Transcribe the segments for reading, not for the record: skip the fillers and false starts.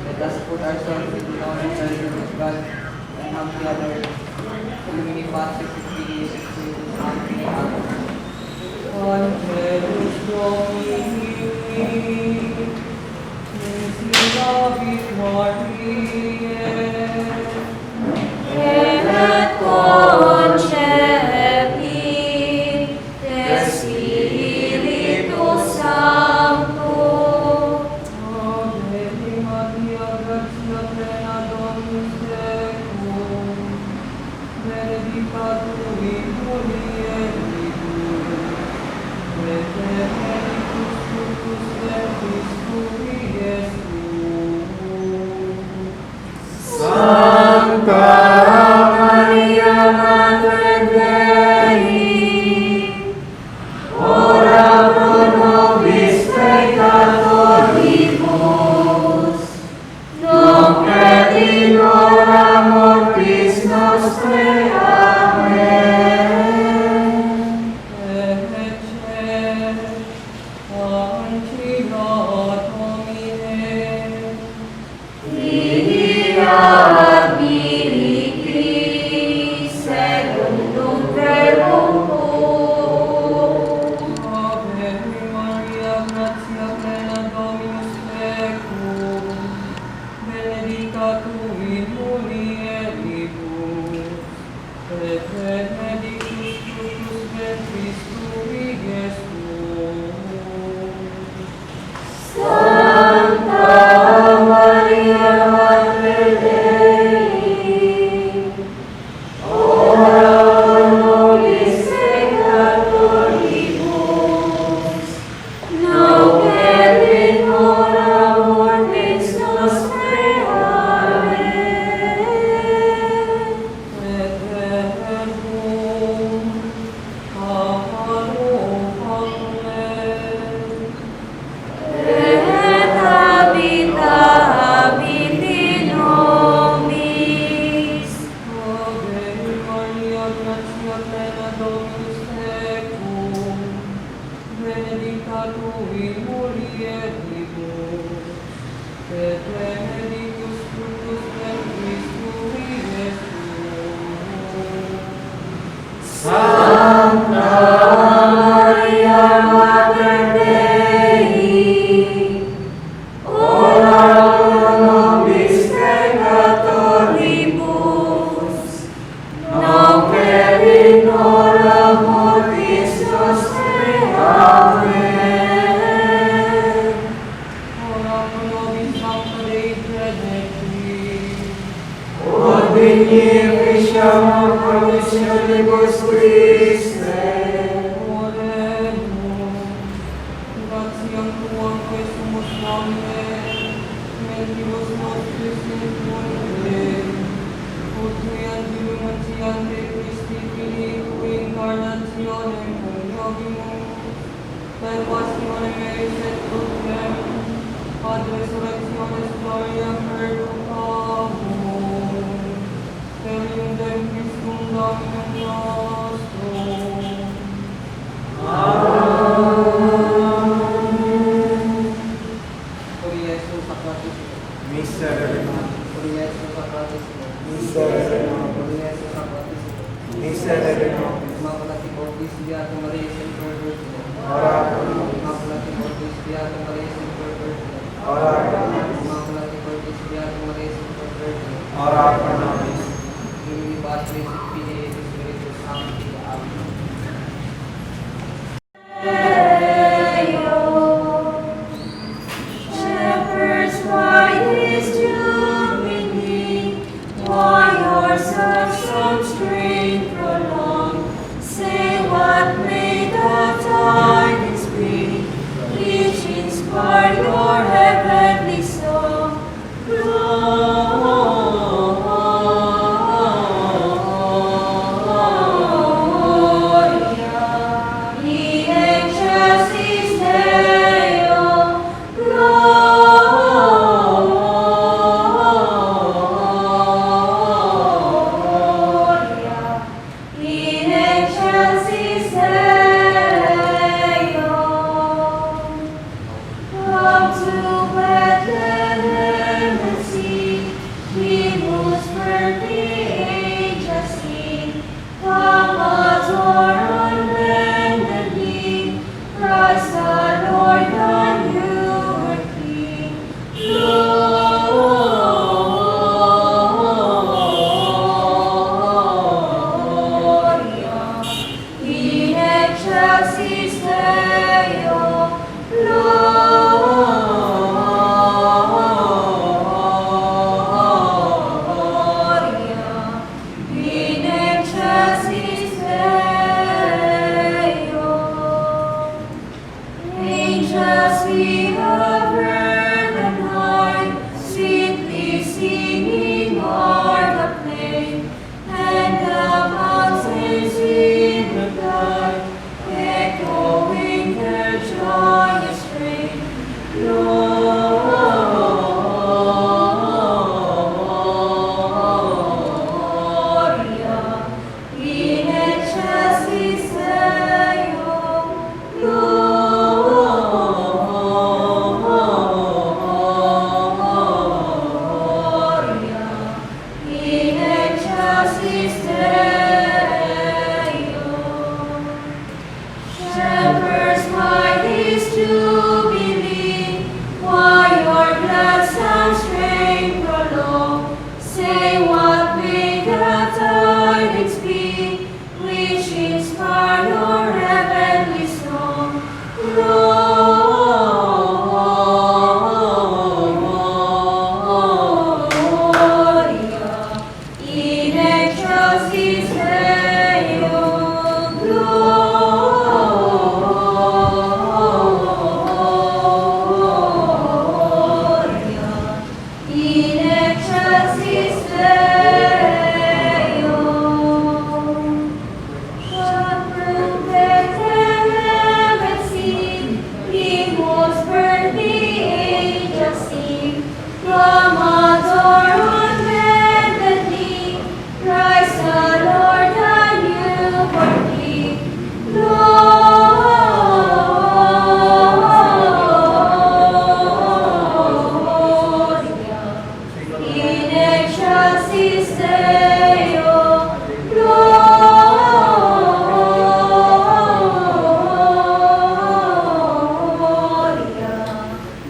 Let us put ourselves in the honest service of God and help the other. In the name of Jesus, Amen. Angelus Domini, Miserabit Mariae, Et concepit de Spiritus Sancto. Ave Maria, gratia plena Dominus tecum, benedicta tu in mulieribus, et benedictus fructus ventris tui, Iesus. Sancta Maria Mater Dei, ora pro nobis peccatoribus, nunc et in hora mortis nostrae. Amen. Ecce ancilla Domine, Fiat Milicis secundum verbum tuum. Ave Maria, gratia plena Dominus tecum, benedicta tu in mulieribus, et benedictus fructus ventris tui, Iesus. Sancta Maria Mater Dei, ora pro nobis peccatoribus, nunc et in hora mortis nostrae. Amen. Et verbum amaro facere, Et habitabit in nobis. Ave Maria, gratia plena Dominus tecum, benedicta tu in mulieribus, et benedictus fructus ventris tui, Iesus. Sancta Maria Mater Dei, ora pro nobis peccatoribus, nunc et in hora mortis nostrae. Amen. Ora pro nobis Sancta Dei Redemptoris, Ut beneficiam promissionibus Christe, Oremus, gratiam tuam que sumus nomine, mentibus nostris in mundo, ut tui angelum antiante Christi Filii tui incarnationem coniovimus, per passionem eis et crucem, ad resurrectionis gloriam perducamus, per iundem Christum Dominum nostrum. Por Iesus sacratissimo, Miserere, por Iesus sacratissimo, miserere, por Iesus sacratissimo. miserere, Immaculati Corpus Beatum Mariae Semper Virgine, ora pro nobis, Immaculati Corpus Beatum Mariae Semper Virgine, ora pro nobis, Immaculati Corpus Beatum Mariae Semper Virgine, ora pro nobis. in the Patris et Filii et Spiritus Sancti. Amen. Shepherds, why this jubilee? Why yourselves some strain prolong? Say what may the tidings bring, which inspire your heavenly song. Glory. excelsis Deo, Gloria in excelsis Deo. Angels we have heard on high, sweetly singing o'er the plain, and the mountains in reply, echoing their joyous strain. Gloria in excelsis Deo, Gloria in excelsis Deo. Shepherds, why this jubilee? Why your glad sound strain prolong? Say what may the tidings be, which inspire your heavenly song. Gloria in excelsis Deo, Gloria in excelsis Deo. From adore on bended knee, Christ the Lord, the newborn King. Gloria in excelsis Deo, Gloria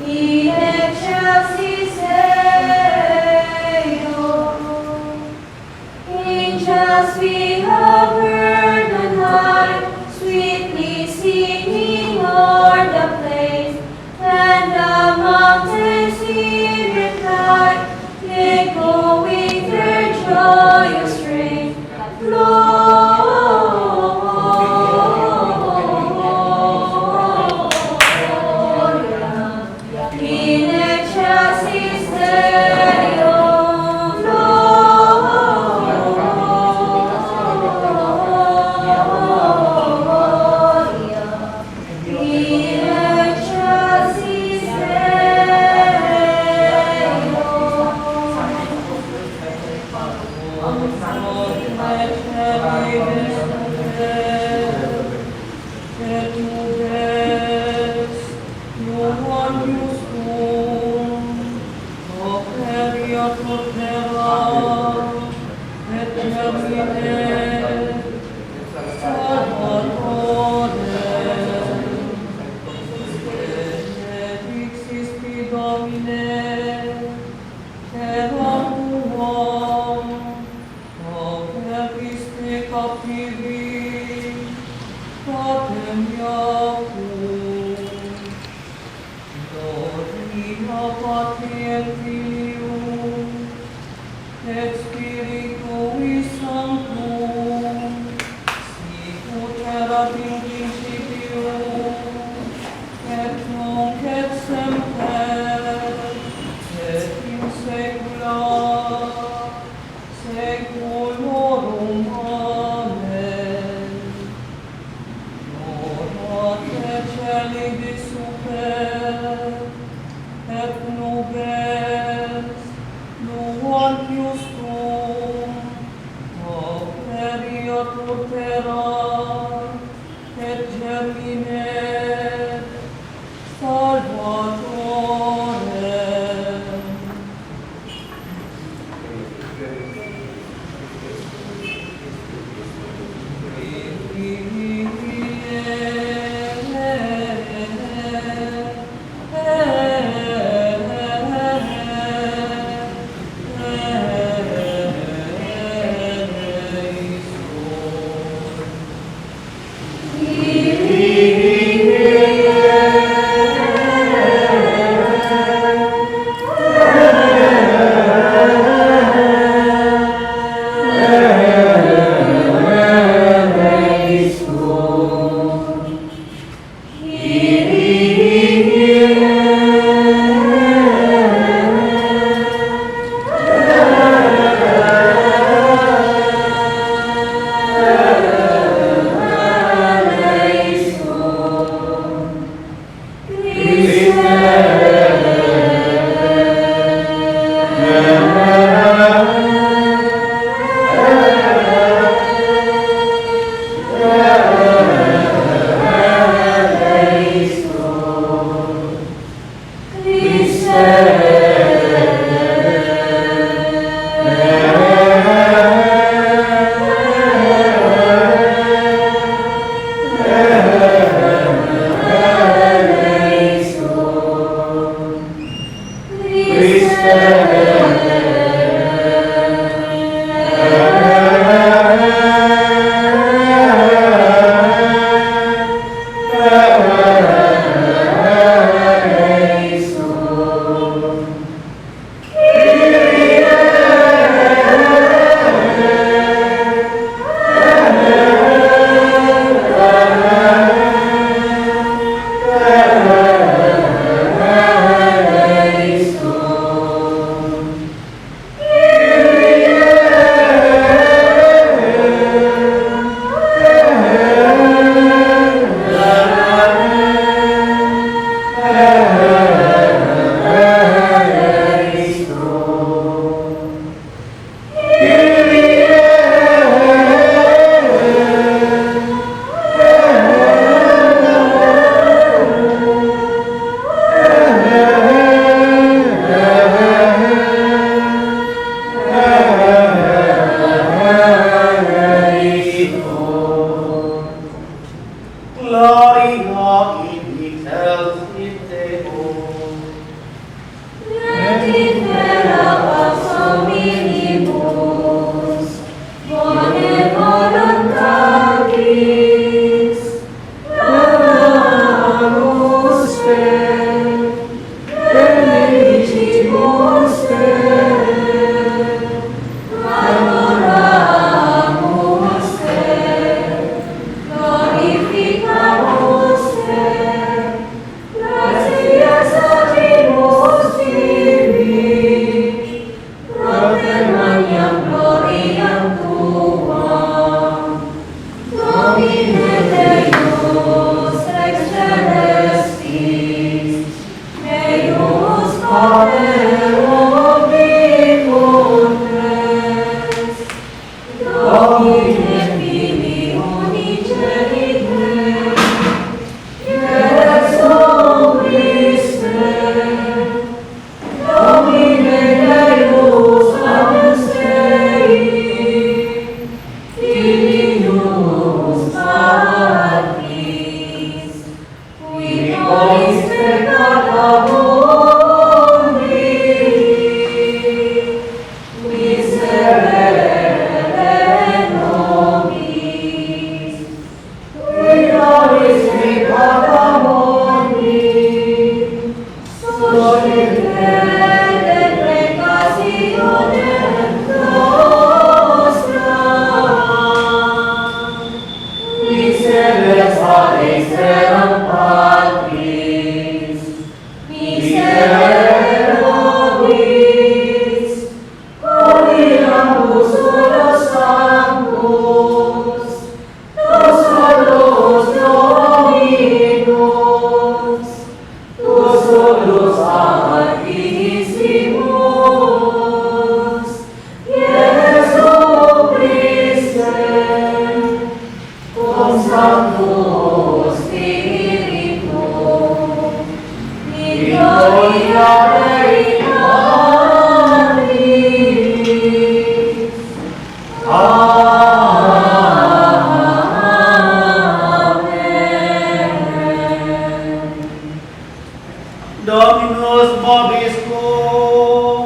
in excelsis Deo. Angels we have heard on high, sweetly singing o'er the plains, and the mountains in reply, echoing their joyous strain. Gloria in excelsis Deo, Gloria in excelsis Et Spiritui Sanctum, sicut erat in principio, et nunc et semper, et in saecula saeculorum. Amen. Orat et celi super, et nubes nuantius tuum, operiatur terra, et germine Salvatorem. gloria in excelsis Deo. Et infera pax hominibus, bone voluntatis, clamamus te, benedicibus te, adoramus te, glorificamus te, gratias agimus tibi, protemaniam gloriam tuam, Domine Deus rex celestis, Deus Pater omnipotens, Domine Filii unigenite, ex hoc Christe, Domine Deus agnus Dei, Filius Patris, qui nobis peccata mundi, miserere nobis, qui nobis peccata mundi, solicite precautionem nostra, miseres aliceram Patris, miserere nobis, coniamus unos sanctus, nos solus Dominus, nos solus Santissimus, Iesu Christe, cum Sancto Spiritu, in gloria Dei Patris. Amen. Dominus vobiscum.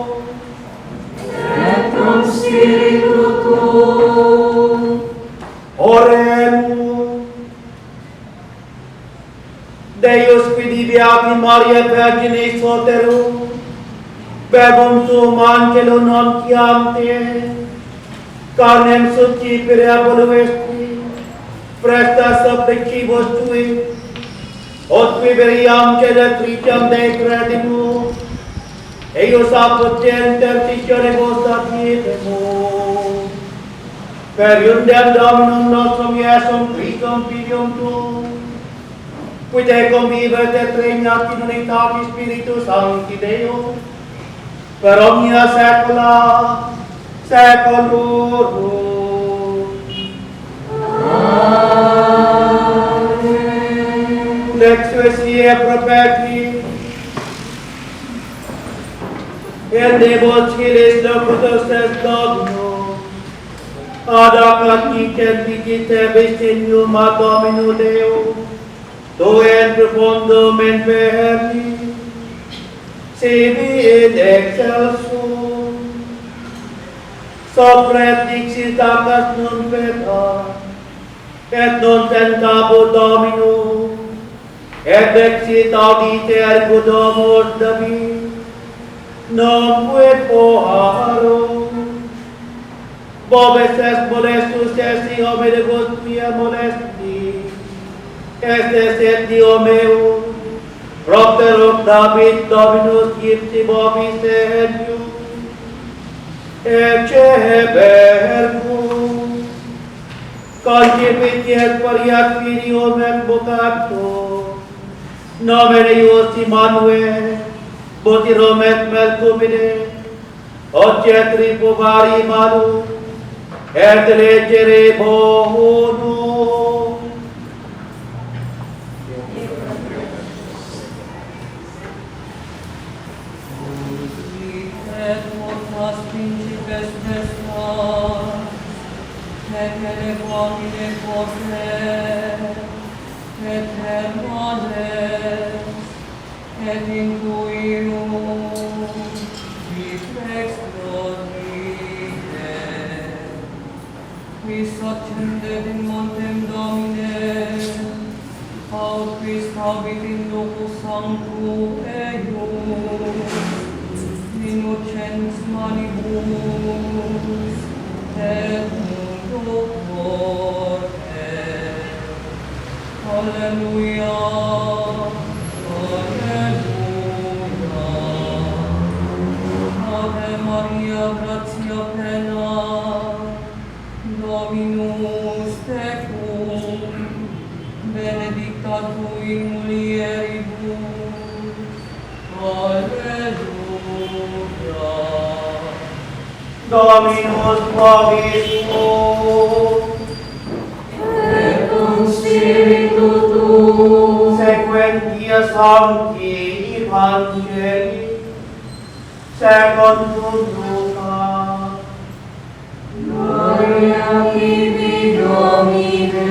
Et cum spiritu tuum, Oremus. Deus quid beati Maria Virginis Soterum, verbum tuum angelo nuntiante, carnem subcipere aboluesti, prestas supplicibus tui, ut viveriam celebritiam Dei credimus, eius apud intercessionibus adietemus, per iundem Dominum nostrum Iesum Christum Filium tuum, qui te convivet et regnat in unitate Spiritus Sancti Deo, per omnia saecula saeculorum. Lex Esie Propeti, et Deus Chilis locutus est Dominus, ad aclaticet vigite bestinium ad Domino Deo, tu in profundum inferni, sibi in excelsum, sopret dixit acas non feta, et non tentabur Dominum, et exit audite ergo domus David, non quid poharum, vobis est molestus esti hominibus quia molesti, estes et Dio meum, propter hoc David Dominus ipsi vobis ejus, ecce verbum, concipit et pariat filium et vocator, nomen eius Immanuel, botirum et melcumine, ocet ripovari malum, et legere bonum. Et mortas principes destas, et elevoamine forte, et hermales, et in tuinum viflex glorite, quis accendet in montem Domine, aut quis habit in locus sanctum eius, innocens manibus, et mundo forte. Alleluia, alleluia. Ave Maria, gratia plena, Dominus tecum, benedicta tu in mulieribus, alleluia. Dominus vobiscum, et cum spiritu tuo, sequentia Sancti Evangelii, secundum Luca. gloria tibi Domine.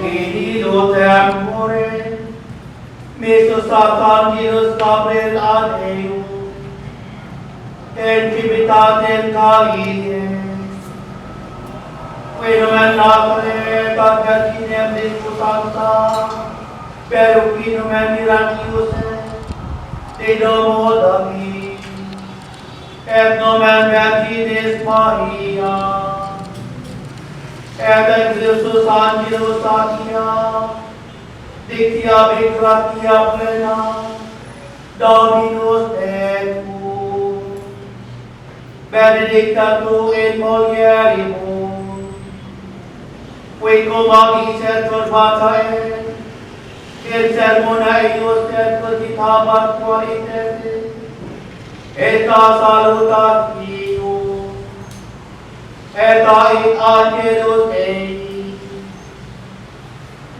In illo tempore, missus Archangelus Gabriel ad eum, in civitatem Galliae, Quinum Nazare, Baptistinem Discus Sancta, Peruquinum Miraculous, de Domo David, et nomen Virginis Maria, et Christus Angelus Satia, dictia gratia plena, Dominus tecum, benedicta tu in mulieribus, qui cum abis et turbata et, in sermona eius et cogitabat qualitete, et a salutationis, et a in angelus Dei,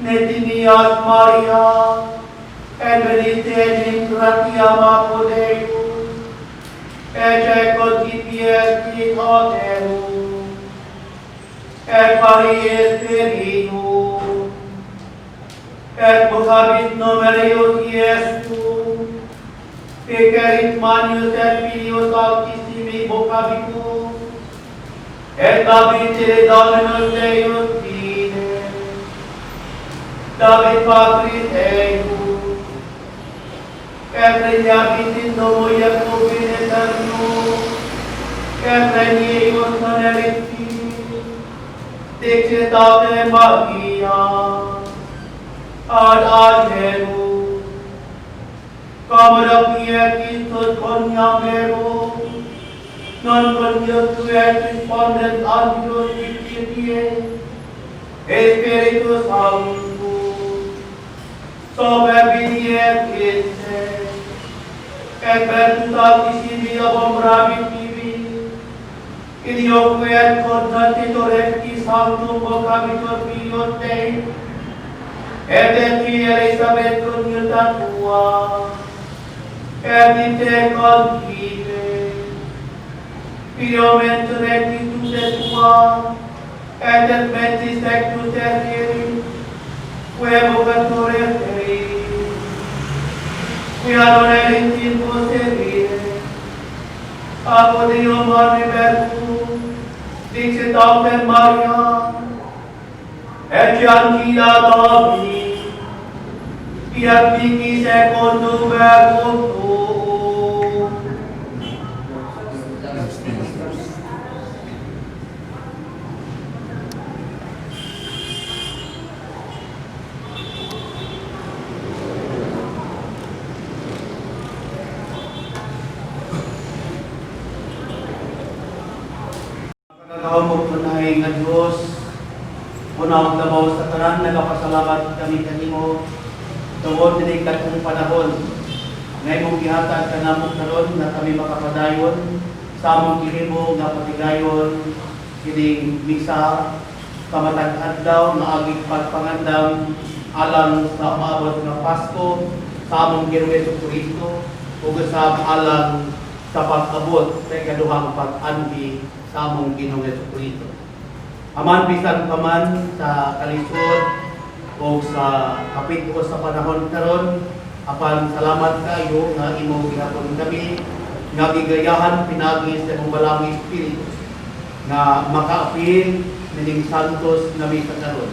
netinias Maria, et benedicta in gratia macro Deus, et concipies in hoterum, et paries Spiritus, et vocabit nomen eius Iesum, Pecarit Manius et Filius Altissimi vocabicus, et Davidile Dominus Deus Fide, David Patris eius, et regnabit in domo Iacobin aeternum, et regnius non erit filis, dixit Ave Maria, ad angelus, Camera quietus coniamero, non conjuntu et respondent angelus victitie, Spiritus Sanctus, sober veniet iste, et virtus altissimi abominabit tibi, idioque et constantitor recti sanctum vocabitur Filius Dei, et Fili Elisabeth coniuta tua, et in te concipe, Filio mentor rectitude tua, et mentis tectus tertieri, que vocatore Dei, qui adorerit in posterire, apud Dio mane verbum, dixit Ave Maria, et Giancilla Domini, fiat vici secundum verbum tuum. Nagahumog tunay nga Diyos, unang labaw sa tanan, nagapasalamat kami kanimo, tungod din katong panahon, ngay mong gihatag ka namong karon na kami makapadayon, sa among gihimo nga patigayon, kining misa, kamatag adlaw, nga aging pagpangandam, alang sa umabot nga Pasko, sa among Ginoong Kristo, ug sa alang sa pag-abot sa ikaduhang pag-andi sa among Ginoong Kristo. Aman bisan pa man sa kalisod, o sa kapit o sa panahon karon. Apan salamat kayo nga imo gihapon kami nga gigayahan pinagi sa imong balang espiritu nga makaapil nining santos nga may karon.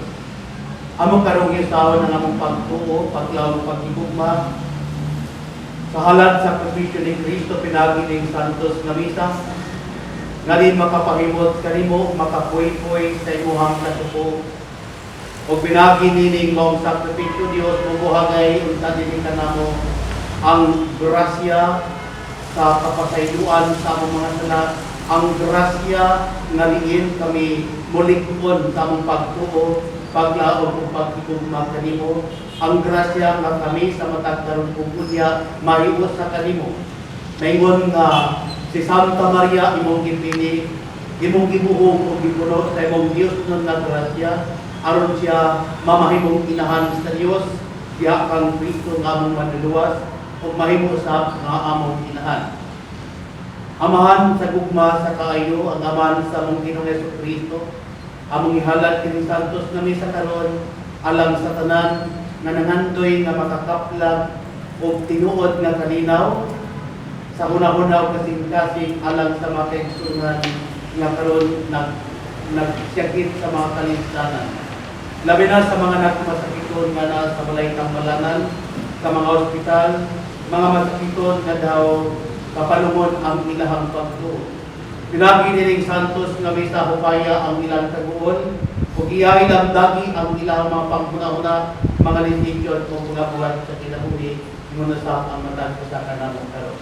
Among karong gisaon ang among pagtuo, paglaw, pagigugma sa halad sa sakripisyo ni Kristo pinagi ning santos nga misa nga din makapahimot kanimo makapuy-puy sa imong kasuko o pinagi nining mong sakripisyo Dios mubuhagay unsa dinhi kanamo ang grasya sa kapasayloan sa among mga sala, ang grasya nga liin kami mulikon sa among pagtuo, paglaom ug pagigugma kanimo, ang grasya nga kami sa matag karon ug unya mahiwas sa kanimo. Maingon nga si Santa Maria imong gipili, imong gibuhog ug gipuno sa imong Dios nun nga grasya aron siya mamahimong inahan sa Dios, diha kang Kristo nga among manluluwas ug mahimo sa nga among inahan. Amahan sa gugma sa kaayo ang aman sa among Ginoong Jesucristo, among ihalad kini santos nga misa karon alang sa tanan nga nangandoy nga makakaplag ug tinuod nga kalinaw sa hunahuna ug kasing-kasing alang sa mga kaigsunan nga karon nagsyakit sa mga kalinsanan. Labi na sa mga nagmasakiton nga naa sa balay tambalanan, sa mga ospital, mga masakiton nga daw kapalungon ang ilahang pagtuo. Pinagi nining santos nga misa hupaya ang ilang taguon, ug iya ilang dagi ang ilang mga panghuna-huna, mga lindisyon o bugat-bugat sa kinabuhi, muna sa ang matag sa kanamong karon.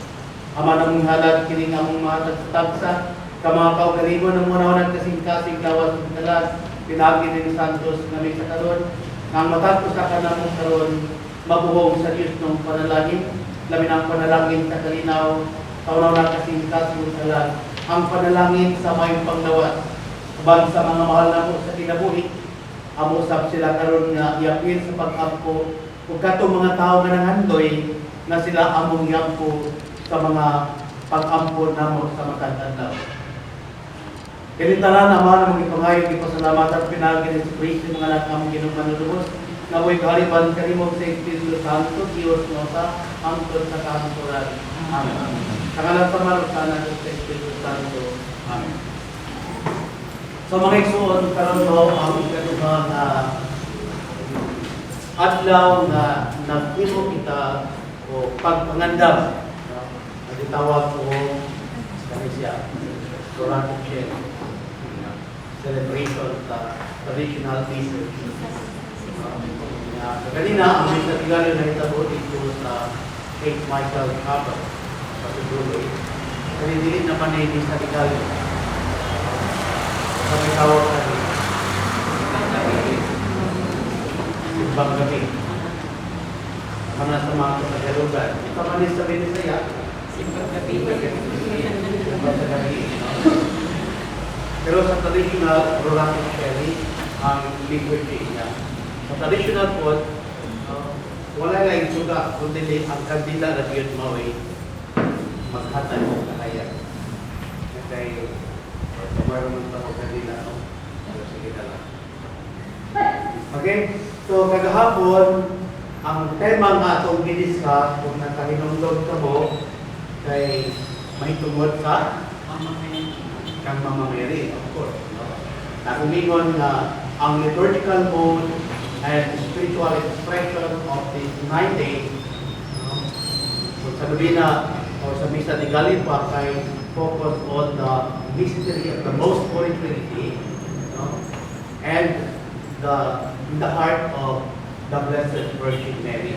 Ama namong halad kining among mga tagsa, ka mga kaugalingon ng muna-unang kasing-kasing lawas ug dalas, pinagi nining santos nga misa karon, ang matag sa kanamong karon, mabuhog sa Dios ng panalangin, labi ng panalangin sa kalinaw, taunaw na kasing-kasing dalas, ang panalangin sa mayong panglawas, ban sa mga mahal na mo sa kinabuhi, amusap sila karon nga iapil sa pag-ampo ug katong mga tao nga nangandoy nga sila among iampo sa mga pag-ampo namo sa matag adlaw. Kini tanan ama namong ipangayo gipasalamatan pinagi ni Kristo mga anak among Ginoong manluluwas nga way kahariban kanimo sa Espiritu Santo Dios nga sa angkon sa kahangturan. Amen. Sa ngalan sa marusanan sa Espiritu Santo. Amen. So mga igsoon karon daw ang ikaduha nga adlaw nga nagtimo kita o pagpangandam na gitawag ko kanisya Sorante Shell celebration sa traditional pieces. Kanina ang may natigali na itabo dito sa St. Michael Chapel sa Tuguloy. Kasi hindi na panay sa tigali. Kami tawag natin. Simbang gabi. Mana sa mga kasagalugan. Ito man sa Binisaya. Simbang gabi. Simbang gabi. Pero sa traditional Roratic Sherry, ang liquid niya. Sa traditional food, wala lang yung suga, kundi ang kandila na diyon maway maghatay mo kahaya. Kaya mayroon mo sa kandila, no? Pero sige na lang. Okay? So, kagahapon, ang tema nga itong giniskas, kung nakahinungdog ka mo, kay may tungod sa kang Mama Mary, of course. Nakumingon na ang liturgical mode and spiritual expression of these 9 days, kung sa Lubina o sa Misa de Galipa, kay focus on the mystery of the Most Holy Trinity, and in the heart of the Blessed Virgin Mary.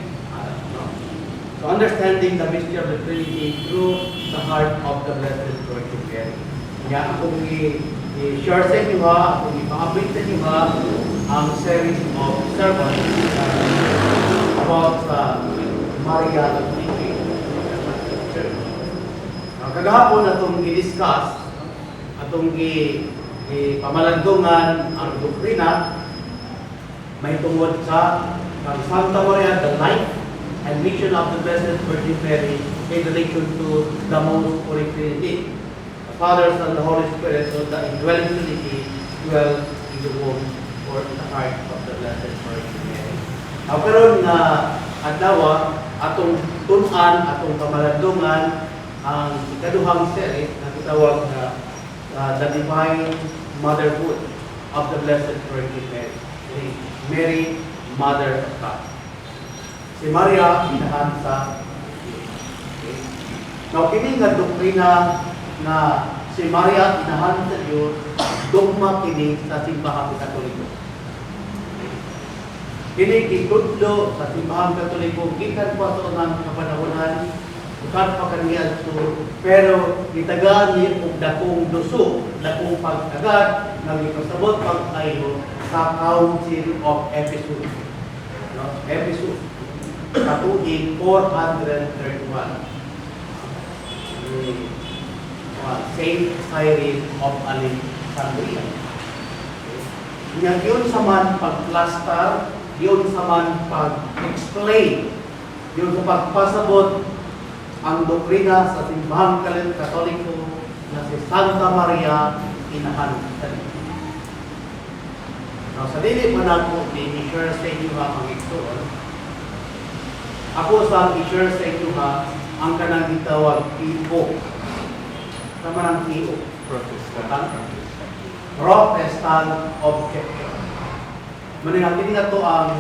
So understanding the mystery of the Trinity through the heart of the Blessed Virgin Mary. Kaya akong i-share sa inyo akong ipang-update sa inyo ang series of sermons about Maria the Trinity. Kagahapon atong i-discuss, atong i-pamalandungan ang doktrina may tungod sa Santa Maria, the life and mission of the Blessed Virgin Mary in relation to the Most Holy Trinity. Father, Son, the Holy Spirit, so the indwelling Trinity dwell in the womb or in the heart of the Blessed Virgin Mary. Karon nga adlaw atong tun-an, atong kamalandungan ang ikaduhang series na gitawag na The Divine Motherhood of the Blessed Virgin Mary. Mary, Mother of God. Si Maria, inahan sa Diyos. Okay? Now, kini nga doktrina na si Maria, inahan sa Diyos, dogma kini sa simbahang Katoliko. Kini gitudlo sa simbahang Katoliko, gikan pa sa unang kapanahonan, bukan pa kaniya so, pero gitagaan ni og dakong duso, dakong pagtagad, nagipasabot pag ayo sa Council of Ephesus. No? Ephesus, katuig 431. Saint Cyril of Alexandria. Yun sa man pag-plaster, yun sa man pag-explain, yun sa pagpasabot ang doktrina sa simbahang Katoliko na si Santa Maria inahan sa Diyos. Now, sa dili man ako i-share sa inyo ang ito. Ako sa i-share sa inyo ang kanang gitawag ipo. Sama ng ipo. Protestant objection. Maningin nga to ang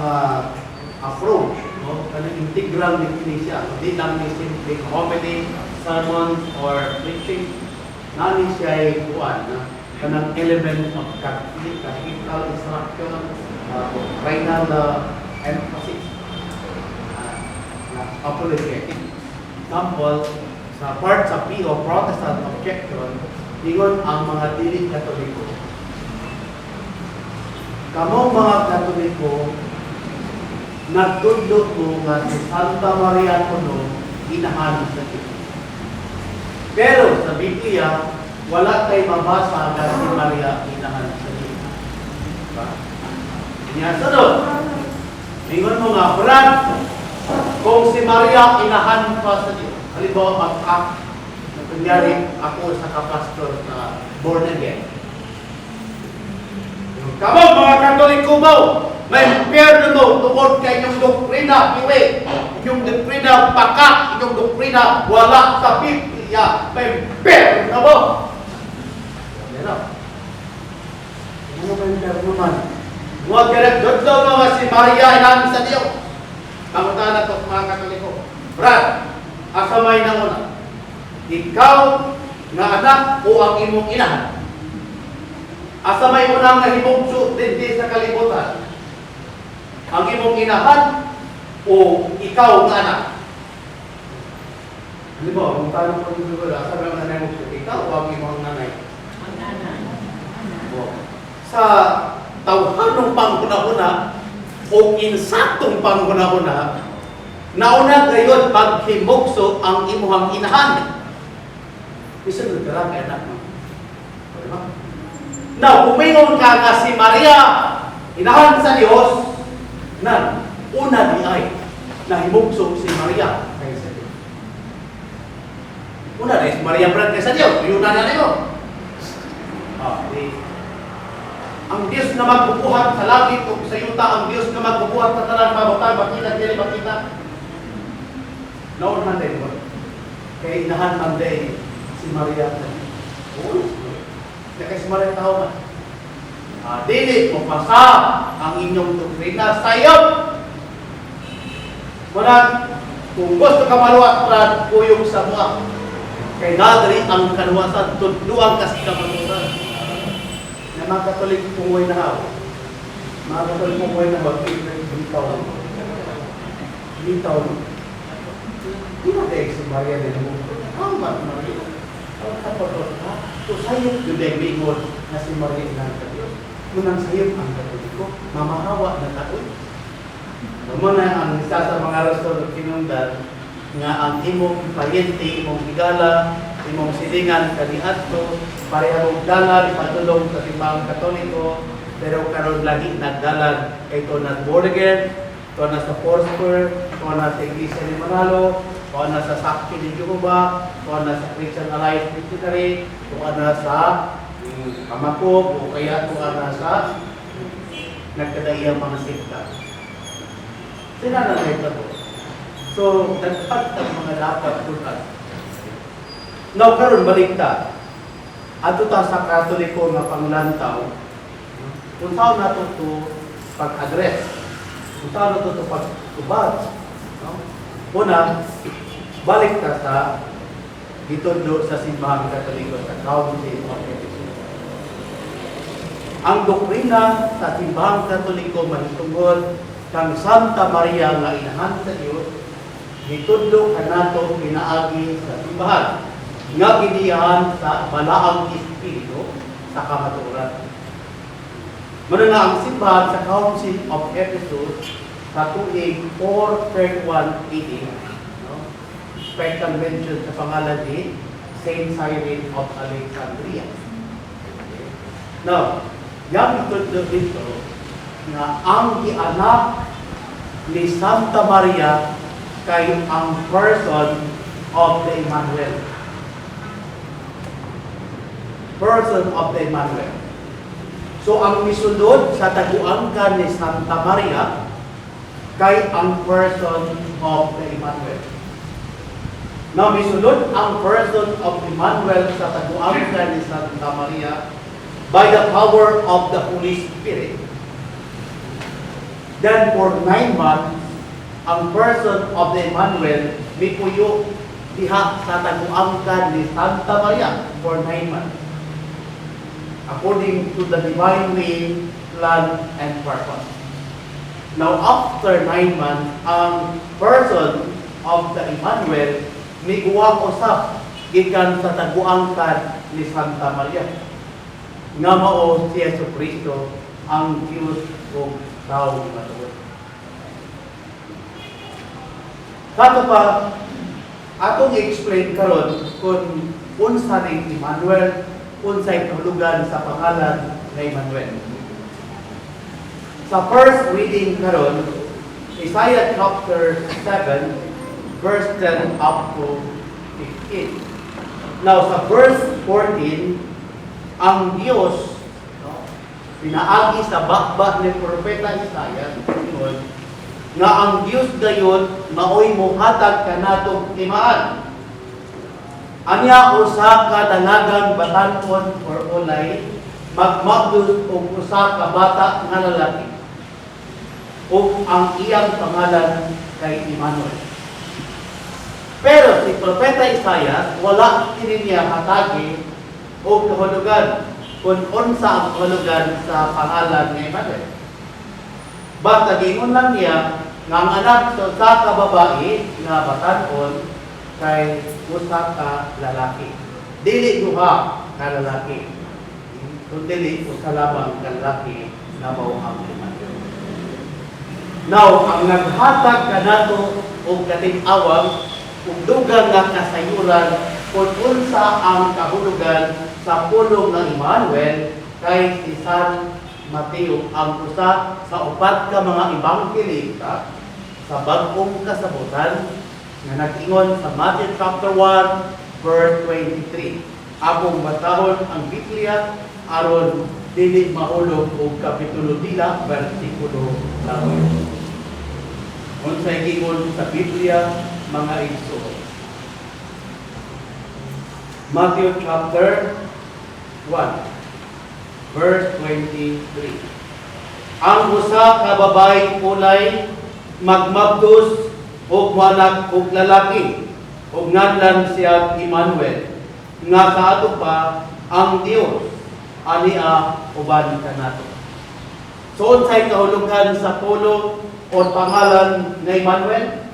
approach, no? Kanang integral ni siya. Hindi lang ni simple homily, sermons, or preaching. Nani siya ay buwan na kanang element of capital instruction, final emphasis, apologetic. Example, sa part sa P o Protestant objection, ingon ang mga dili Katoliko. Kamong mga Katoliko, nagtudlo mo nga si Santa Maria kuno inahan sa Diyos. Pero sa Biblia, wala kay mabasa na si Maria inahan sa Diyos. Diba? Yan sunod. Ingon mo nga, Brad, kung si Maria inahan pa sa Diyos, halimbawa pag-act, nangyari ako sa kapastor na born again. Kamong mga Katoliko mo, may impyerno mo tungkol kay inyong doktrina, iwi, inyong doktrina paka, inyong doktrina wala sa Biblia, may impyerno mo. Yan o. Ano ba impyerno man? Huwag ka nagdodlo mga si Maria inahan sa Diyos. Pangutan na ito mga Katoliko. Brad, asa may nanguna? Ikaw nga anak o ang imong inahan? Asa may unang nahimugso din sa kalibutan? Ang imong inahan o ikaw nga anak? Ano ba? Kung tanong ko dito ko, asa may unang nahimugso? Ikaw o ang imong nanay? Ang anak. Sa tawhanong panghuna-huna o insaktong panghuna-huna, nauna gayon paghimugso ang imuhang inahan. Isunod ka lang kay anak mo. Diba? Now, umingon ka nga si Maria, inahan sa Diyos, na una di ay nahimugso si Maria kay sa Diyos. Una di si Maria brad kay sa Diyos, yun na niyo. Ang Diyos na magbubuhat sa langit o sa yuta, ang Diyos na magbubuhat sa talang mabutan, makita, dili makita. Naunahan din mo. Kaya inahan ang day si Maria sa Diyos. Kaya si Maria tao man. Dili mo pasa ang inyong doktrina sayop. Muna, kung gusto ka maluwat, kuyong sa mga. Kaya nadari ang kanuwasan, tudluang kasi kamaturan. Na mga Katolik pungoy na hawa. Mga Katolik pungoy na hawa, bitaw. Bitaw. Di ba kayo si Maria din mo? Ang Maria. Ang kapatid ha? So sayop yung debingon na si Maria ng Diyos. Munang sayop ang Katoliko, mamahawa na taon. Muna ang isa sa mga rason ng kinundan nga ang imong pariente, imong higala, imong silingan kaniadto, pareha mong dalan, ipadulong sa simbahang Katoliko, pero karon lagi nagdalan kay ito na born again, ito na sa Foursquare, ito na sa Iglesia ni Manalo, ito na sa Sakti ni Jehovah, ito na sa Christian Alliance Missionary, ito na sa Kamakog, o kaya ito na sa nagkadaiyang mga sikta. Sila na nahitabo. So, nagpat ang mga dapat tunan. Now, karon baliktad. Ato ta sa Katoliko nga panglantaw, kung saan nato to pag-address, kung saan nato to pag-ubad. No? Una, balik ta sa gitundo sa simbahang Katoliko sa Council of Ephesus. Ang doktrina sa simbahang Katoliko mahitungod kang Santa Maria nga inahan sa Dios, gitundo kanato pinaagi sa simbahan nga giniyahan sa balaang espiritu sa kamatuoran. Muna nga ang simbahan sa Council of Ephesus sa tuig 431 AD, no? Special mention sa pangalan ni Saint Cyril of Alexandria. Now, yung itundo dito na ang gianak ni Santa Maria kay ang person of the Emmanuel. Person of the Emmanuel. So ang misulod sa taguangkan ni Santa Maria kay ang person of the Emmanuel. Now misulod ang person of Emmanuel sa taguangkan ni Santa Maria by the power of the Holy Spirit. Then for 9 months, ang person of the Emmanuel mipuyo diha sa taguangkan ni Santa Maria for 9 months. According to the divine will, plan, and purpose. Now, after 9 months, ang person of the Emmanuel miguwa usap gikan sa taguangkan ni Santa Maria. Nga mao si Jesucristo ang Diyos o taong matuod. Kato pa, atong i-explain karon kung unsa ning Emmanuel, unsay kahulugan sa pangalan ng Emmanuel. Sa first reading karon, Isaiah chapter 7, verse 10 up to 15. Now sa verse 14, ang Diyos pinaagi sa bakba ni Propeta Isaiah nga ang Diyos gayon maoy mohatag kanatong timaan. Anya usa ka dalagang batan-on or ulay magmagdus og usa ka bata nga lalaki. Ug ang iyang pangalan kay Emmanuel. Pero si Propeta Isaiah wala kini niya hatagi og kahulugan kung unsa ang kahulugan sa pangalan ni Emmanuel. Basta gingon lang niya nga ang anak sa usa ka babae nga batan-on kay usa ka lalaki. Dili duha ka lalaki. Kundi usa lamang ka lalaki na mao ang Emmanuel. Now, ang naghatag kanato og katin-awang ug dugang nga kasayuran kung unsa ang kahulugan sa pulong ng Emmanuel kay si San Mateo ang usa sa upat ka mga ebanghelista sa bag-ong kasabutan nga nag-ingon sa Matthew chapter 1 verse 23. Akong basahon ang Biblia aron dili mahulog og kapitulo dila bersikulo lang. Unsay giingon sa Biblia mga igsoon. Matthew chapter 1 verse 23. Ang usa ka babae ulay magmabdos og anak og lalaki og nganlan siya Emmanuel nga kaato pa ang Dios ania uban kanato. So unsay kahulugan sa pulo o pangalan ng Emmanuel?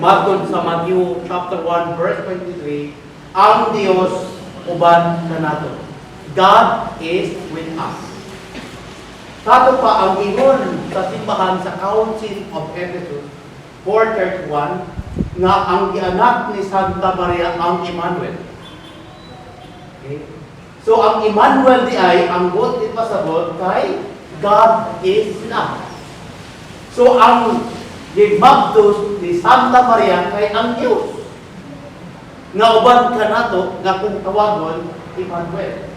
Matod sa Matthew chapter 1 verse 23, ang Dios uban kanato. God is with us. Kato pa ang ingon sa simbahan sa Council of Ephesus 4:31 nga ang gianak ni Santa Maria ang Emmanuel. Okay? So ang Emmanuel di ay ang bot ipasabot kay God is with us. So ang gibaptos ni Santa Maria kay ang Dios. Nga uban kanato nga kung tawagon Emmanuel.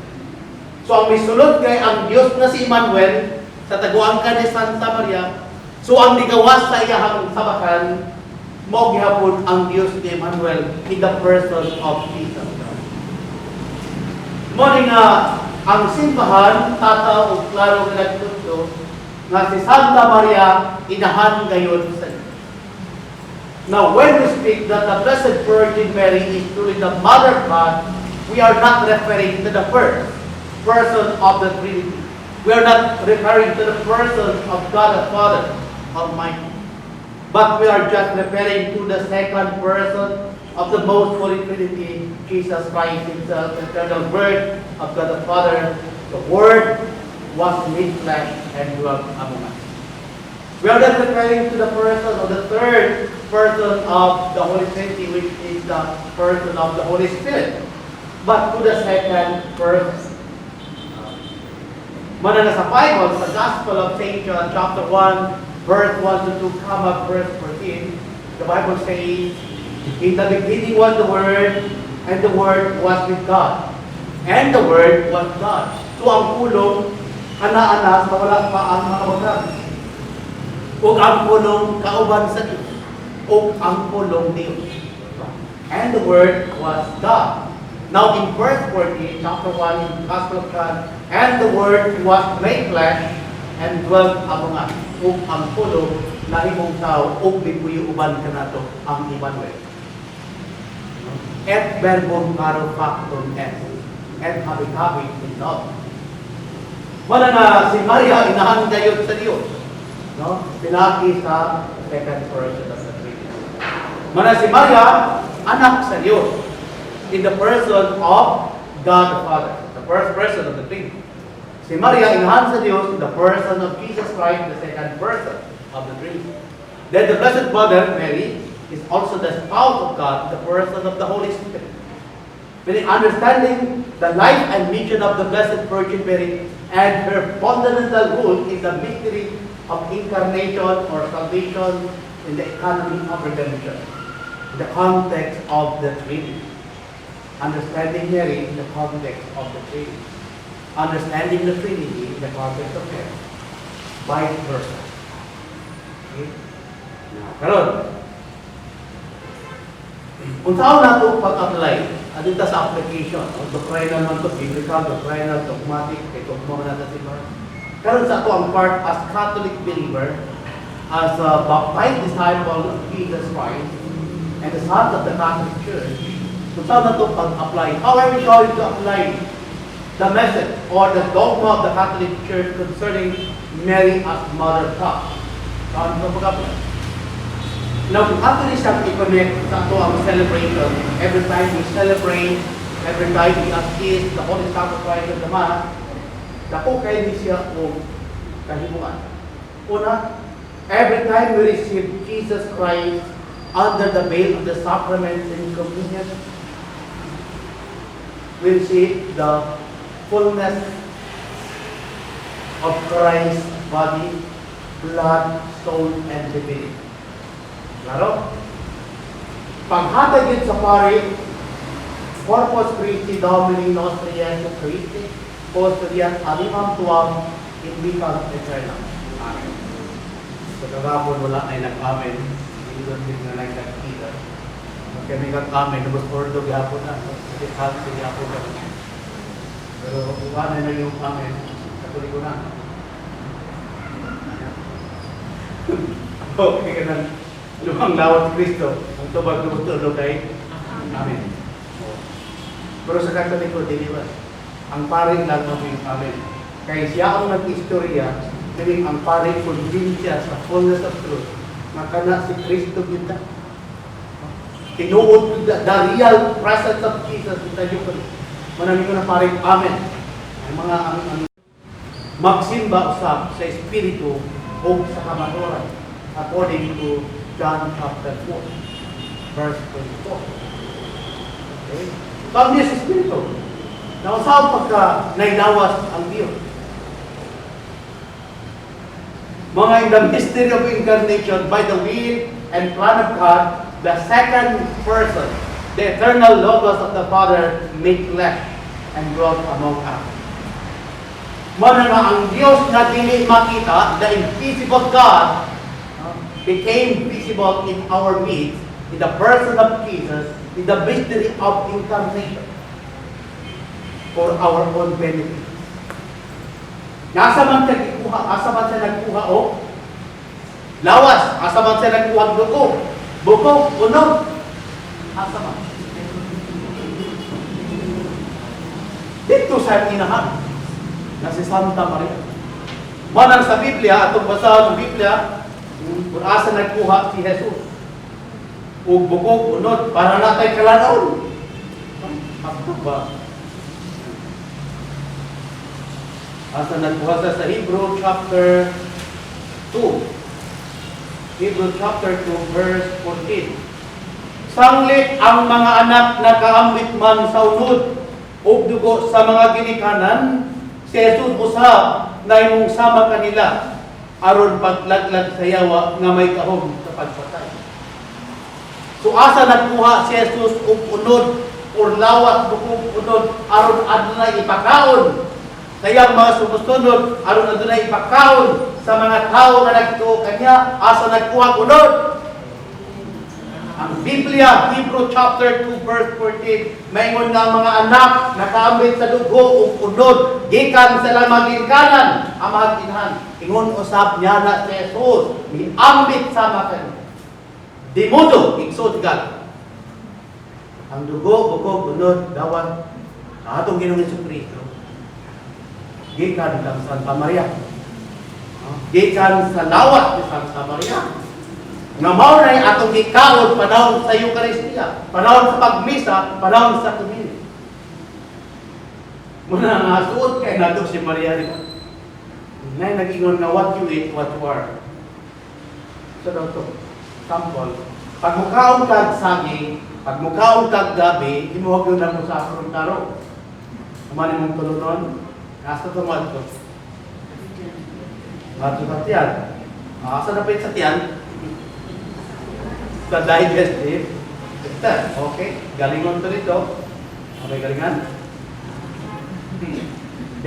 So ang misulod kay ang Dios na si Emmanuel sa taguangkan ni Santa Maria. So ang nigawas sa iyahang sabakan, mo gihapon ang Dios ni Emmanuel in the person of Jesus. Mo nga ang simbahan tataw og klaro nga nagtudlo nga si Santa Maria inahan gayon sa Dios. Now when we speak that the Blessed Virgin Mary is truly the Mother of God, we are not referring to the first person of the Trinity. We are not referring to the person of God the Father Almighty. But we are just referring to the second person of the most Holy Trinity, Jesus Christ Himself, the eternal Word of God the Father. The Word was made flesh and dwelt among us. We are not referring to the person of the third person of the Holy Trinity, which is the person of the Holy Spirit, but to the second person. Mana sa Bible, sa Gospel of St. John, chapter 1, verse 1 to 2, comma, verse 14, the Bible says, in the beginning was the Word, and the Word was with God, and the Word was God. So ang pulong, ana-ana, sa wala pa ang makawagag. O ang pulong, kauban sa Diyos. O ang pulong Diyos. And the Word was God. Now in verse 14, chapter 1, in the Gospel of John, and the Word was made flesh, and dwelt among us. Ug ang pulong nahimong tao ug lipuyo uban kanato ang Emmanuel. Et verbum caro factum est, et habitavit in love. Wala na si Maria inahan gayon sa Dios, no? Pinaki sa second person of the Trinity. Wala si Maria anak sa Dios in the person of God the Father, the first person of the Trinity. Si Maria inahan sa Diyos in the person of Jesus Christ, the second person of the Trinity. Then the Blessed Mother, Mary, is also the spouse of God, the person of the Holy Spirit. Meaning understanding the life and mission of the Blessed Virgin Mary and her fundamental role in the mystery of incarnation or salvation in the economy of redemption, in the context of the Trinity. Understanding Mary in the context of the Trinity. Understanding the Trinity in the context of Mary. Vice versa. Okay? Now, karon, kung saan nato pag-apply, adito sa application, o doctrinal man to, biblical, doctrinal, dogmatic, kay tugmo man natin si Lord. Karon sa ato ang part as Catholic believer, as a baptized disciple of Jesus Christ, and the sons of the Catholic Church, kung saan nato pag-apply. How are we going to apply the message or the dogma of the Catholic Church concerning Mary as Mother of God? Saan ito pag-apply? Now, kung ato ni siyang i-connect sa ito ang celebration, every time we celebrate, every time we assist the Holy Sacrifice of the Mass, dako kayo ni siya kung kahibuan. Una, every time we receive Jesus Christ under the veil of the sacraments and communion, we receive the fullness of Christ's body, blood, soul, and divinity. Claro? Paghatag yun sa pari, Corpus Christi Domini Nostri Jesu Christi, Posturiat Animam Tuam, in Vicam Eternam. Amen. So kagapon wala ay nag-amen, hindi doon din na lang nag-kita. Kami kag-amen, nabos ordo gihapon na, kasi halos gihapon na. Pero iwanan na yung amen, katuloy ko na. Okay ka na. Lumang lawat Kristo, ang tubag lumutulog kay amen. Pero sa Katoliko, diliwas. Ang paring lang yung amen. Kaya siya ang nag-istorya, meaning ang paring convinced sa fullness of truth, makana si Kristo kita. Tinuod the real presence of Jesus in the Eucharist. Manami ko na paring amen. Ang mga magsimba usap sa Espiritu o sa kamaturan according to John chapter 4, verse 24. Okay? Pag niya sa Espiritu, na saan pagka nailawas ang Diyos? Mga in the mystery of incarnation, by the will and plan of God, the second person, the eternal Logos of the Father, made flesh and dwelt among us. Mana nga ang Diyos na dili makita, the invisible God, became visible in our midst in the person of Jesus in the mystery of incarnation for our own benefit. Nasa man siya nagkuha, asa man siya nagkuha o lawas, asa man siya nagkuha dugo, bukog, unog, asa man. Dito sa inahan na si Santa Maria. Manang sa Biblia, atong basahan ng Biblia, kung asa nagkuha si Jesus. O bukog, unod, para natay kalanaon. Ako ba? Asa nagkuha sa Hebrew chapter 2. Hebrew chapter 2 verse 14. Sanglit ang mga anak na kaambit man sa unod o dugo sa mga ginikanan, si Jesus usab na imong sama kanila aron paglaglag sa yawa nga may kahom sa pagpatay. So asa nagkuha si Jesus og unod or lawas bukog unod aron adunay ipakaon sa iyang mga sumusunod, aron adunay ipakaon sa mga tao nga nagtuo kanya, asa nagkuha unod. Ang Biblia, Hebrew chapter 2 verse 14, maingon nga mga anak nakaambit sa dugo ug unod gikan sa lamang ginikanan ang mga tinhan. Ingon usab niya na si Jesus, miambit sama kanila. Di modo igsud God. Ang dugo, bukog, unod, dawat atong Ginoong Jesucristo. Gikan sa Santa Maria. Gikan sa lawat ni Santa Maria. Nga mao na atong gikaon panahon sa Eucharistia, panahon sa pagmisa, panahon sa komunyon. Muna nga suot kay nato si Maria rin. Nay nag-ingon nga what you eat, what you are. So daw to. Sample. Pag mukaon kag saging, pag mukaon kag gabi, imuhag yun na mo sa akong taro. Kumani mong tulunon, nasa tumad ko. Mato sa tiyan. Asa na pa sa tiyan? Sa digestive. Okay, galingon to dito. Okay, galingan.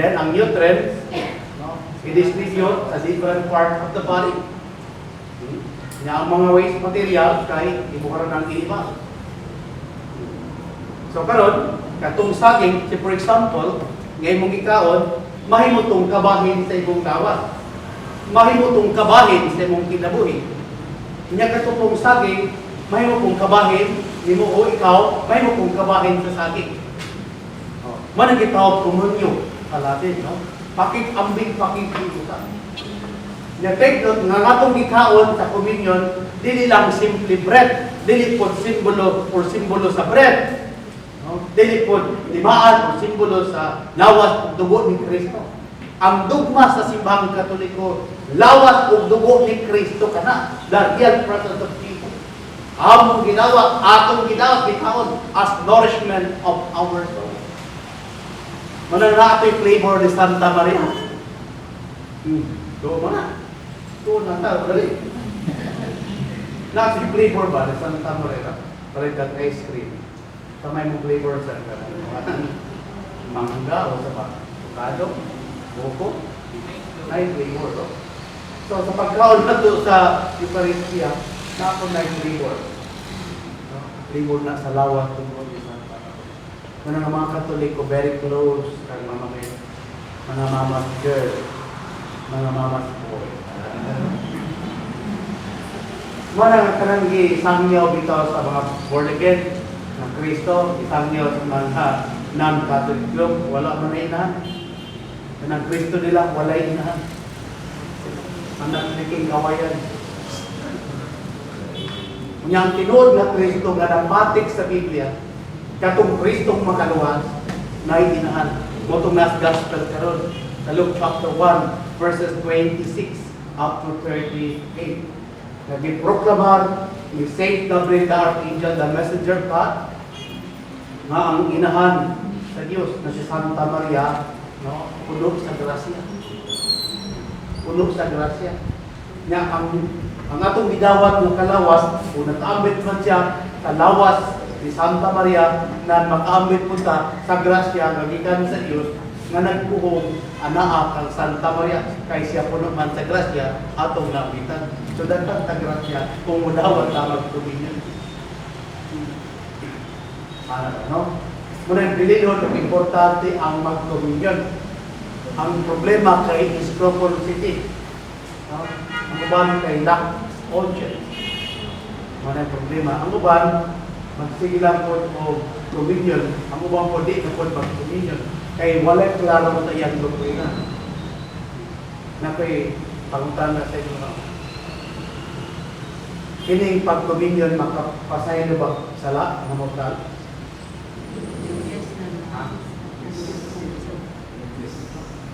Then, ang nutrients, i-distribute sa different part of the body. Na ang mga waste material kay ibuharan ng iba. So karon, katong saging, for example, ngay mong ikaon, mahimutong kabahin sa imong gawas. Mahimutong kabahin sa imong kinabuhi. Nya katong saging, mahimutong kabahin nimo o ikaw, mahimutong kabahin sa saging. Manang gitawag komunyo sa Latin, no? Pakit-ambing pakit-ibutan. Na take note, nga atong gikaon sa communion, dili lang simple bread, dili po simbolo or simbolo sa bread. No? Dili po limaan o simbolo sa lawas ug dugo ni Kristo. Ang dogma sa simbahang Katoliko, lawas ug dugo ni Kristo kana, the real presence of Jesus. Among ginawa, atong ginawa gikaon as nourishment of our soul. Manang na ito'y flavor ni Santa Maria. Doon mo na. Doon na tayo, dali. Nasa flavor ba ni Santa Maria? Palitan ice cream. Kamay mo flavor sa mangga o sa avocado, buko, ay flavor. No? So sa pagkaon na to sa Eucharistia, na ako na flavor. No? Flavor na sa lawat tungkol ni Santa Maria. Mga mga Katoliko, very close kay Mama May, mga mama's girl, mga mama's boy. Mga kananggi sangyaw bitaw sa mga born again ng Kristo, isangyaw sa mga non-Catholic, wala man na inahan. Ng Kristo nila, wala inahan. Ang nagiging kawayan. Ang tinuod na Kristo nga namatik sa Biblia, katong Kristong makaluwas na inahan. Motong nas gospel karon sa Luke chapter 1 verses 26 up to 38. Nagi-proclamar ni Saint Gabriel the Archangel, the messenger of God, nga ang inahan sa Dios na si Santa Maria, no, puno sa grasya. Puno sa grasya. Nga ang atong gidawat ng kalawas, kung nag-ambit man siya sa lawas ni Santa Maria na makaambit po sa grasya nga gikan sa Dios, nga nagpuhong anaa kang Santa Maria kay siya puno man sa grasya atong nabitan. So dapat ta grasya kung mudawat ta magkomunyon. No? Muna bilihon ng importante ang magkomunyon. Ang problema kay scrupulosity. No? Ang uban kay lack audience. Muna problema. Ang uban magsige lang po o communion. Ang uban po di na po mag-communion. Kay walay klaro sa iyang doktrina. Na kay pangutana sa inyo. Kining pag-communion makapasay na ba sala na mortal?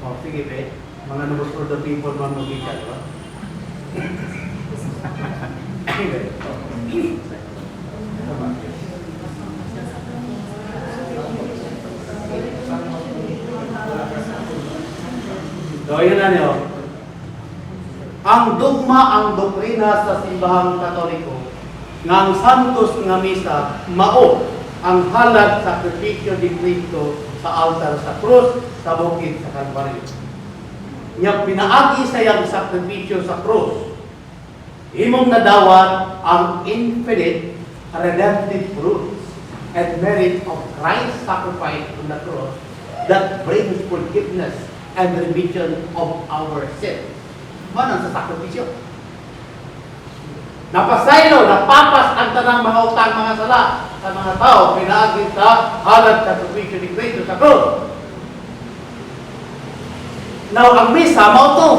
O, sige pe. Mga numbers for the people man magikan, ba? So, yun na niyo. Ang dogma, ang doktrina sa simbahang Katoliko, nga ang santos nga misa, mao ang halad sakripisyo ni Cristo sa altar sa krus, sa bukid sa Kalbaryo. Nga pinaagi sa iyang sakripisyo sa krus, imong nadawat ang infinite redemptive fruits and merit of Christ's sacrifice on the cross that brings forgiveness and remission of our sin. Manan sa sakripisyo. Napasaylo, napapas ang tanang mga utang, mga sala sa mga tao, pinaagin sa halad sa sakripisyo ni Cristo sa krus. Now, ang misa, mao to.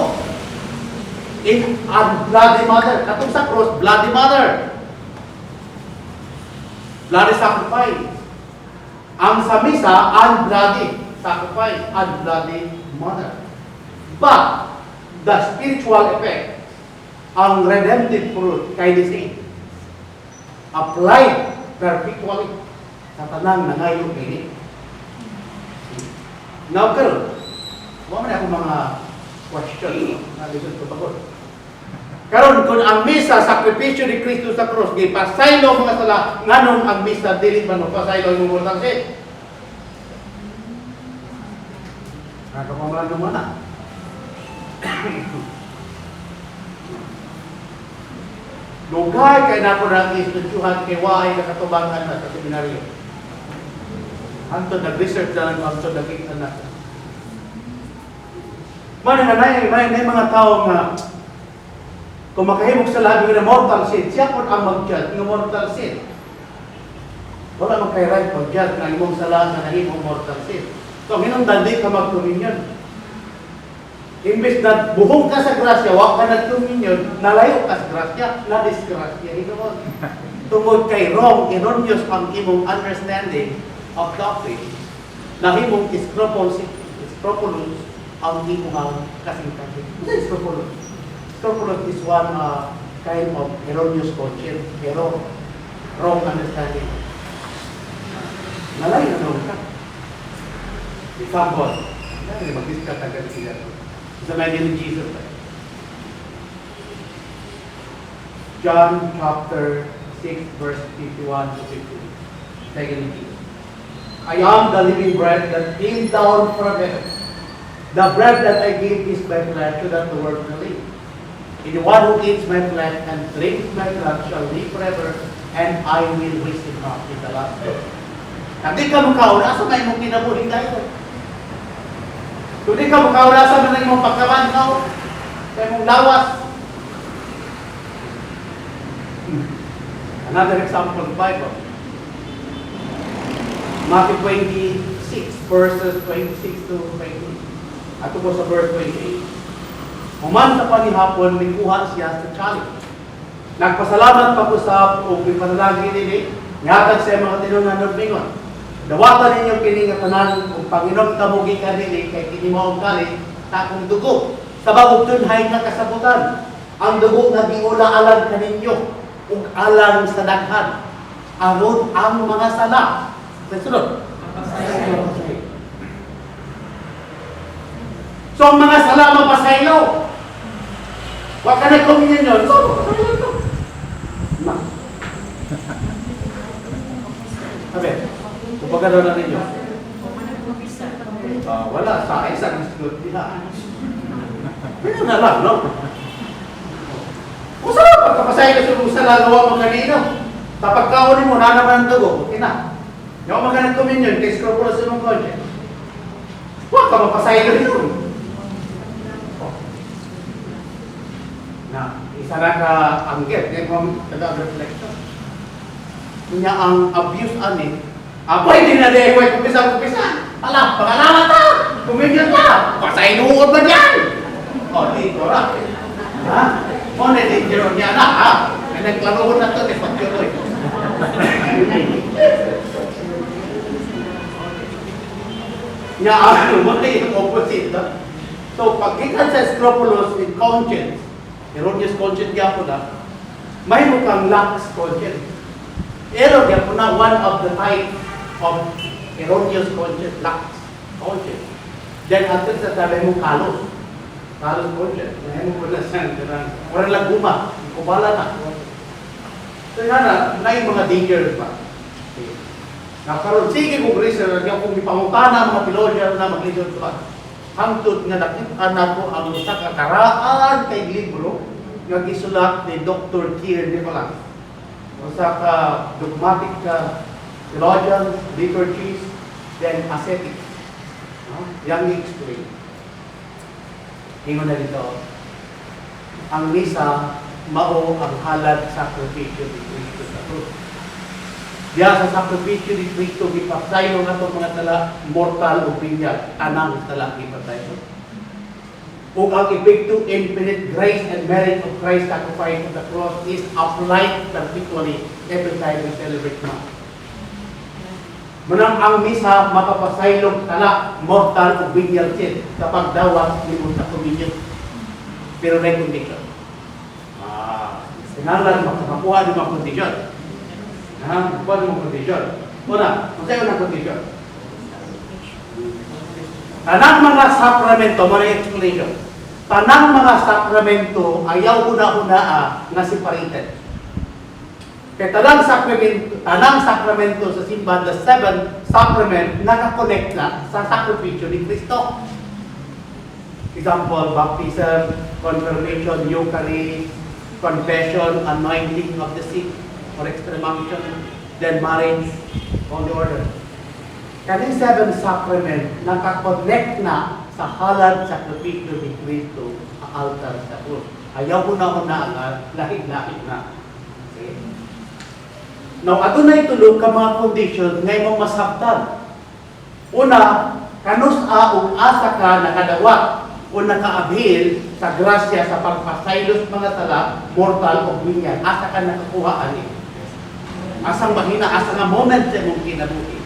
In a bloody mother. Katong sa cross, bloody mother. Bloody sacrifice. Ang sa misa, unbloody sacrifice, unbloody mother. But, the spiritual effect, ang redemptive fruit kay the saint, applied perpetually sa tanang nangayon ini. Now, karon, wala man akong mga question na lisod ko pagod. Karon kung ang misa, sakripisyo ni Cristo sa krus, gipasaylo mga sala, nganong ang misa, dili man pasaylo yung mortal sin. Nakakamalan naman na. Lugay kay nako na institusyuhan kay waay nakatubangan na sa seminaryo. Antod nag-research na lang antod nakita na. May mga tao nga kung makahimog sa labi ng mortal sin, siya po ang mag-judge ng mortal sin. Wala man kay right mag-judge ng imong sala na nahimong mortal sin. So, hinungdan di ka mag-communion. Imbes na buhong ka sa grasya, wak ka nag-communion, nalayo ka sa grasya, na-disgrasya. Tungod kay wrong, erroneous ang imong understanding of doctrine, nahimong scrupulous ang imong kasing-kasing. Ano yung scrupulous? Scrupulous is one kind of erroneous conscience, wrong understanding. Nalayo na wrong ka. Example, mag-discuss agad sila. Sa mga ni Jesus. John chapter 6 verse 51 to 52. Second ni Jesus. I am the living bread that came down from heaven. The bread that I give is my flesh, so that the world will live. And the one who eats my flesh and drinks my blood shall live forever, and I will raise him up in the last day. Hindi ka makauna, asa may mong kinabuhin tayo? Kung di ka makauna, asa may mong pagkawan ka? Sa mong lawas. Another example of the Bible. Matthew 26 verses 26 to 20. Ato po sa verse 28. Human sa panihapon, may kuha siya sa challenge. Nagpasalamat pag-usap o pinpanalagi nini, ngatag sa mga tinungan ng bingon. Dawatan ninyo kiningatanan kung Panginoon tamugi ka nini, kay kinimaong kali, takong dugo. Sa bagong tunhay na kasabutan, ang dugo nga giula-alan ka ninyo, ug alang sa daghan. Aron ang mga sala. Nasunod. So ang mga sala mapasaylo. Huwag ka nag-communion yun. So, sabi, upagano na ninyo. Wala sa isang islot nila. Pero na lang, no? Kung saan pagkapasay ka sa lagawa mo kanino? Kapag kaunin mo, na naman ang dugo, okay na. Yung mga nag-communion, kay scrupulous sa mong conscience. Huwag ka mapasay ka rin. Na, isa na ka ang gift, then mo taga-reflection. Kanya ang abuse ani, pwede na din, kumpisa. Alam, pangalaman ka! Communion ka! Pasay nuod ba yan? Dito ra. Ha? Mo na din niya na, ha? Naglaruhon na ito, di pagkiroy. Nga ano mo na yung opposite. So, pagkikan sa scrupulous in conscience, erroneous conscience kaya po na, may mukhang lax conscience. Error kaya po na one of the type of erroneous conscience, lax conscience. Then, until sa sabi mo kalos. Kalos conscience. Ngayon mo po na siya, walang laguma, kubala na. So, na yung mga dangers ba? Nakaroon, sige kong research, kung ipangutana mga pilosya na mag-lisod ko. Hangtod nga nakita na ko ang sa kakaraan kay libro nga gisulat ni Dr. Keir Nicolas. Sa dogmatic theologians, liturgies, then ascetics. Yang i-explain. Hingo na dito. Ang misa, mao ang halad sakripisyo ni Cristo sa krus. Diya sa sakripisyo ni Cristo, ipatay nga itong mga tala, mortal o pinyag, anang tala ipatay mo. Kung ang epekto, infinite grace and merit of Christ's sacrifice on the cross is applied particularly every time we celebrate Mass. Manang ang misa, makapasaylog tala, mortal o pinyag sin, sa pagdawat ni Musa Communion. Pero may condition. Sinalan, makakuha ng mga kondisyon. Makakuha ng mga kondisyon. Una, masaya ng kondisyon. Tanang mga sakramento, mga explanation. Tanang mga sakramento, ayaw una-una nga separated. Kaya tanang sakramento sa simbahan, the 7 sacrament, nakakonect na sa sakripisyo ni Cristo. Example, baptism, confirmation, Eucharist, confession, anointing of the sick, or extreme unction, then marriage, holy order. Kaning 7 sacrament, nakakonect na sa halad sakripisyo ni Cristo ang altar sa krus. Ayaw una-una ang lahig-lahig na. Okay? Now, ato na itulog ka mga conditions ngay mong masabtan. Una, kanus aong asa ka nakadawat o nakaabhil sa grasya sa pagpasaylos mga tala, mortal o binyan. Asa ka nakakuha ani. Asang mahina, asa nga moment sa mong kinabuhi.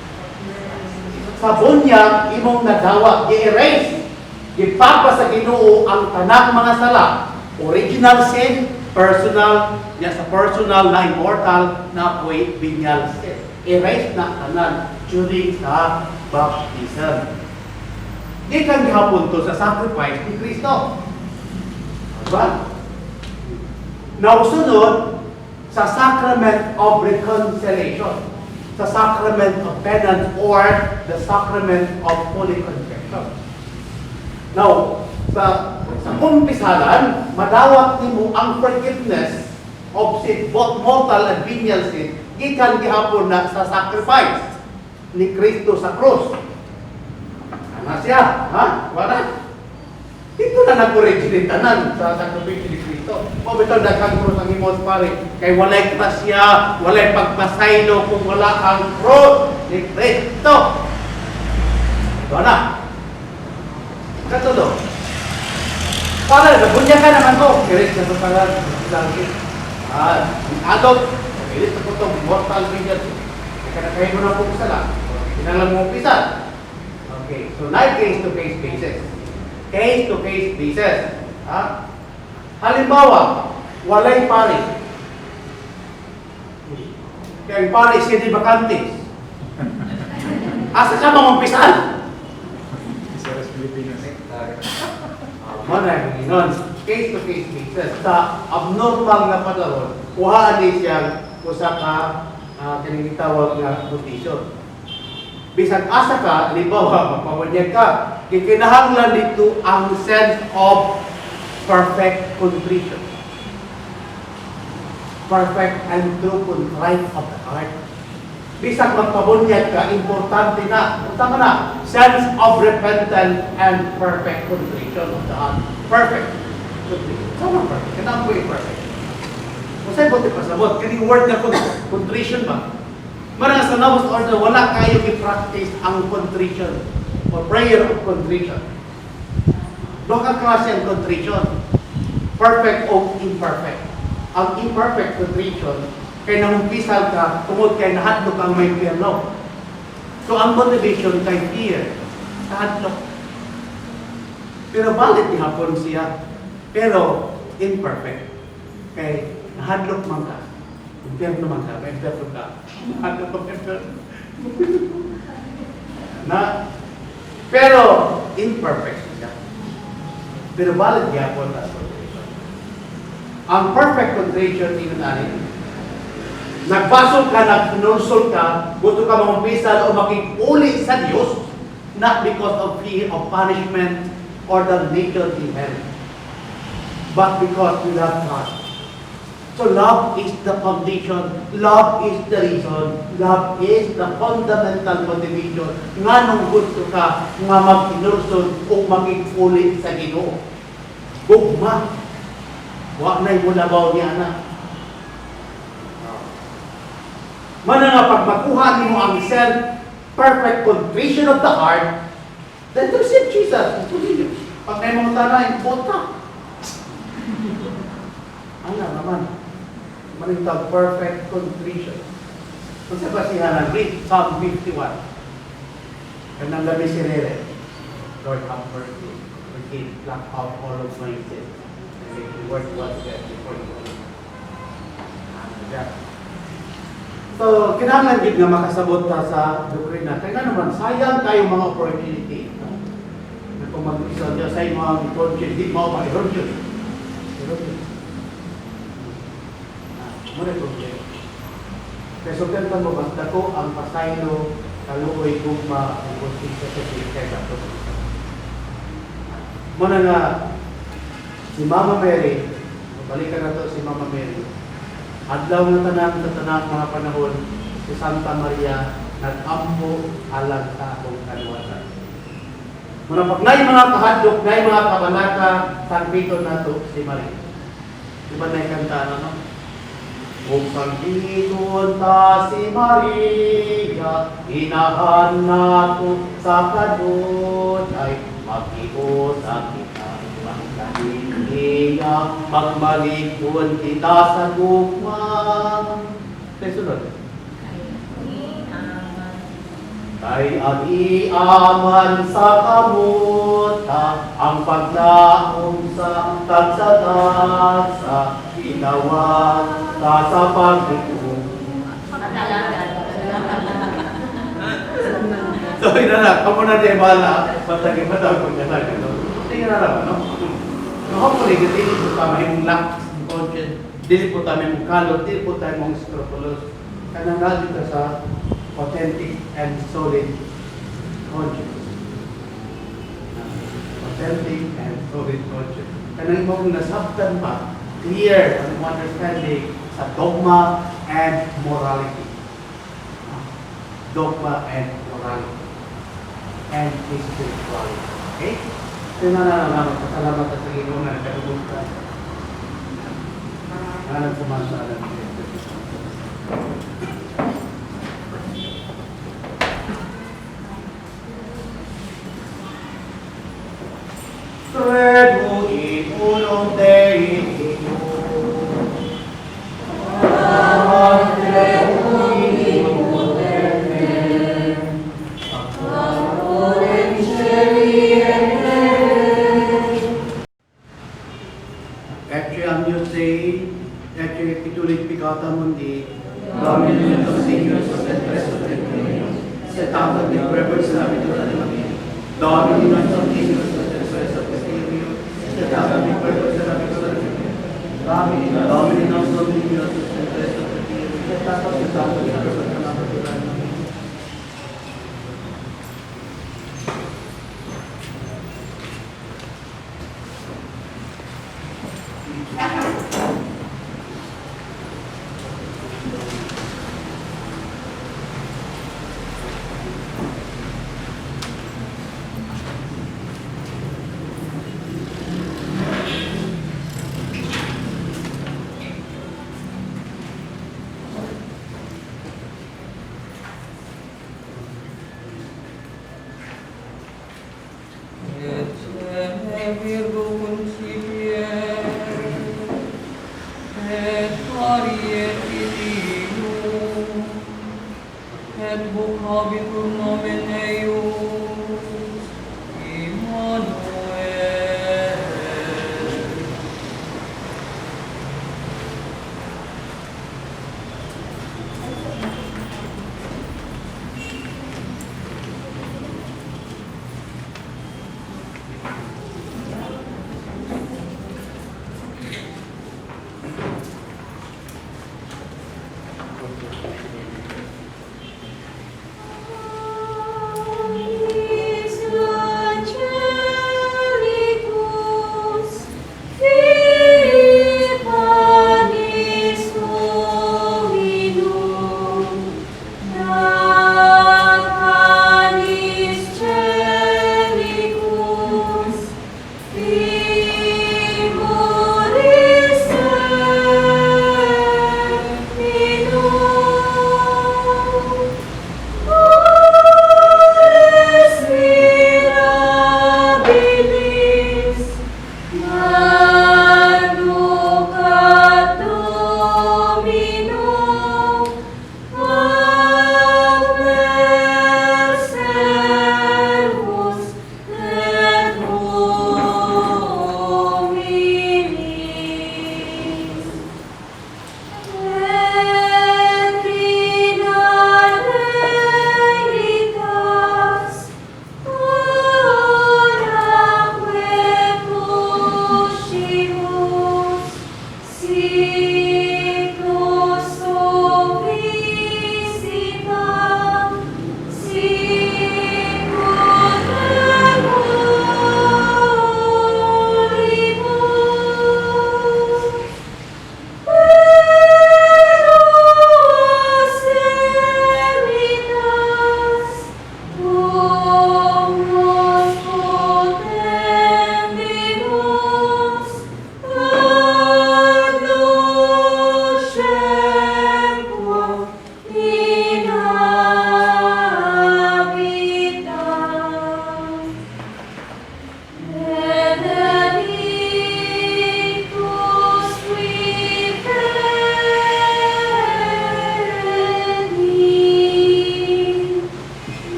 Sa bunyag, imong nadawa, i-erase. Ipapa sa Ginoo ang tanang mga sala. Original sin, personal, sa personal na immortal na apoy binyal sin. Erase na tanan during sa baptism. Di kang gihapon to sa sacrifice ni Kristo. Diba? Nausunod sa sacrament of reconciliation, sa sacrament of penance, or the sacrament of holy confession. Now, sa kumpisalan, madawat nimo ang forgiveness of sin, both mortal and venial sin, gikan gihapon na sa sacrifice ni Kristo sa krus. Ano siya? Ha? Wala? Ito na nag-originate tanan sa sakripisyo ni Kristo. O bitaw daghang krus ang imong pare, kay walay grasya, walay pagpasaylo kung wala ang krus ni Kristo. Ito na. Katulo. Para nabunya ka naman ko, kiris na ito pala lagi. Adult, kiris na po ito, mortal vision. Kaya mo na po sa lang. Pinalang mo pisan. Okay, so na case-to-case basis. Case-to-case basis. Halimbawa, walay paris. Kaya ang paris hindi bakantes. Asa ka mamampisan? Mana yung case-to-case basis. Sa abnormal na padaron, kuhaan din siyang usa ka kinitawag na condition. Bisan asa ka, halimbawa, magpabunyag ka, kikinahanglan dito ang sense of perfect contrition. Perfect and true contrite of the heart. Bisan magpabunyag ka, importante na, tama na, sense of repentance and perfect contrition of the heart. Perfect contrition. Sama perfect. Kanang po yung perfect. Kung sa'yo buti pasabot, kani word na contrition ba? Marang sa Novus Order, wala kayo i-practice ang contrition or prayer of contrition. Doon ka klase ang contrition. Perfect o imperfect. Ang imperfect contrition, kaya namumpisal ka, tungod kay nahatlok ang may pierno. So ang motivation kay fear, nahatlok. Pero valid ni hapon siya. Pero imperfect. Kay nahatlok man ka. Impierno man ka, may impierno ka. Nahatlok ang impierno. Pero imperfect siya. Pero valid ni hapon as contrition. Ang perfect contrition, tingnan natin. Nagbasok ka, nagnunsol ka, gusto ka mamumpisal o makikuli sa Diyos, not because of fear of punishment or damnation in hell, but because we love God. So love is the foundation, love is the reason, love is the fundamental motivation nga nung gusto ka nga mag-inursol o makikuli sa Ginoo. Gugma. Wa na'y mulabaw niya na. Mana nga pag makuha mo ang self-perfect contrition of the heart, then to receive Jesus. Pag may mga tanay, bot ka. Ano naman? Manintag perfect contrition. Kung sa basihan, read Psalm 51. Kanang gabi si Rere. Lord, have mercy. Forgive, block out all of my sins. And make the word was there before you. So, kinahanglan din nga makasabot ta sa doktrina. Kaya naman, sayang tayo mga opportunity. Na kung mag-isa dyan sa mga conscience, di mo ma-erosion. Muna problema. Kaya sugantan mo, basta ko ang pasaylo, kaluoy, gugma, ang conscience sa pilikay na ito. Muna nga, si Mama Mary, balikan na to si Mama Mary, adlaw na sa tanang mga panahon, si Santa Maria nag-ampo alang sa akong kaluwasan. Muna pag na'y mga kahadlok, na'y mga kabanata, sangbito na to si Maria. Diba na'y kanta na, no? Kung sangbito ta si Maria, inahan na to sa kadod, ay mag-ios ang kita. Iya magmalikon kita sa gugma. Tayo sunod. Kay agi-aman sa kamuta ang paglaong sa tagsa-tagsa ginawa ta sa pagdikong. So, inana, kamo na di bala, patagi matag kung gano'n. Tingnan na lang, no? Hopefully, dili po tayo yung lack ng conscience, dili po tayo yung kalot, dili po tayo yung scrupulous. Kanang dito sa authentic and solid conscience. Authentic and solid conscience. Kanang mong nasabtan pa, clear ang understanding sa dogma and morality. Dogma and morality. And spirituality. Okay? Ito na nalaman, pasalamat sa Ginoo na nagkatubog ka. Nalang pumasalan. Credo in unum Dei Picata mundi, Domine Dominus et Presus et Dominus, Setata de Prebus Navitura de Domini, Domine Dominus et Presus et Dominus, Setata de Prebus Navitura de Domini, Domine Dominus et Presus et Dominus, Setata de Prebus Navitura de Domini. habitur nomen eius, Immanuel.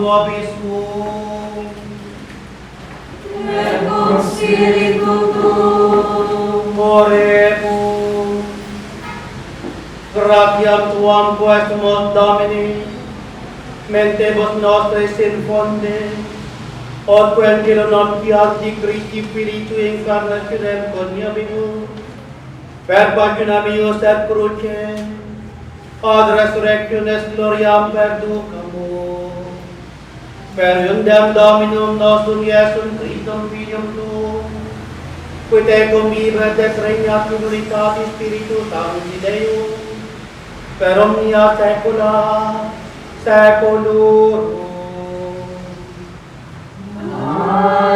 vobiscum. Et cum spiritu tuum. Oremus. Gratiam tuam quesumus Domini, mentibus nostris infonde, od quem non di Christi Spiritu incarnationem coniabimus, per pagina meus et crucem, ad resurrectionis gloriam perducamus, per iundem Dominum nostrum Iesum Christum Filium tuum, qui tecum vivere et regnat in unitate Spiritus Sancti Deus, per omnia saecula saeculorum. Amen.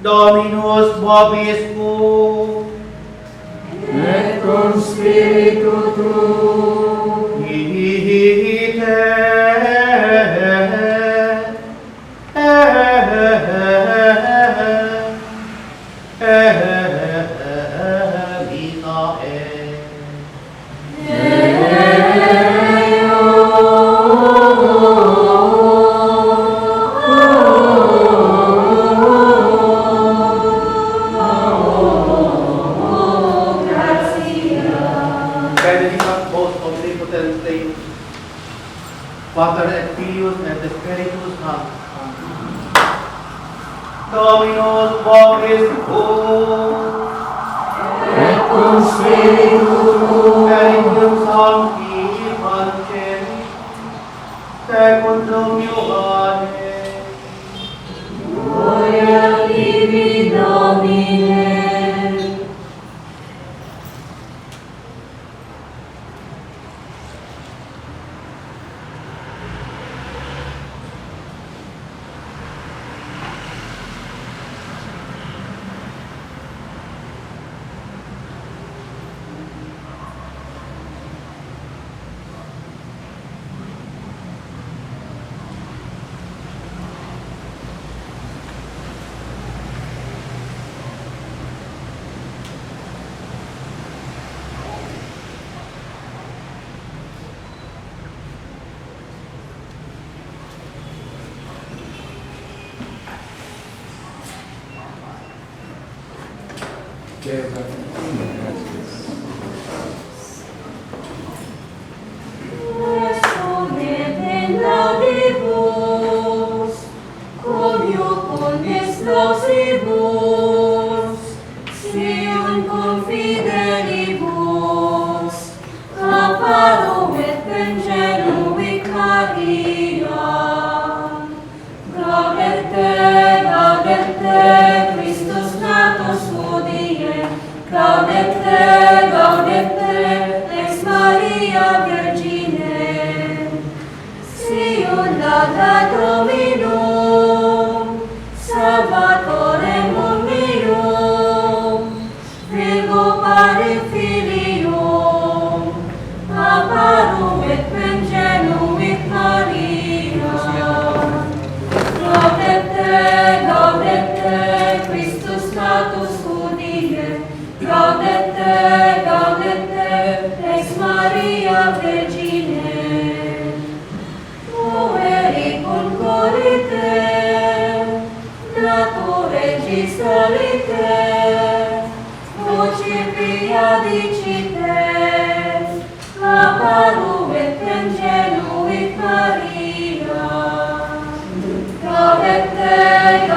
Dominus vobiscum. Et cum spiritu tuum. Pater et Filius et Spiritus Sanctus. Dominus vobiscum. Et cum spiritu tuum. Peridium Sancti Evangelii secundum Ioannem. Gloria tibi, Domine. Gaudete,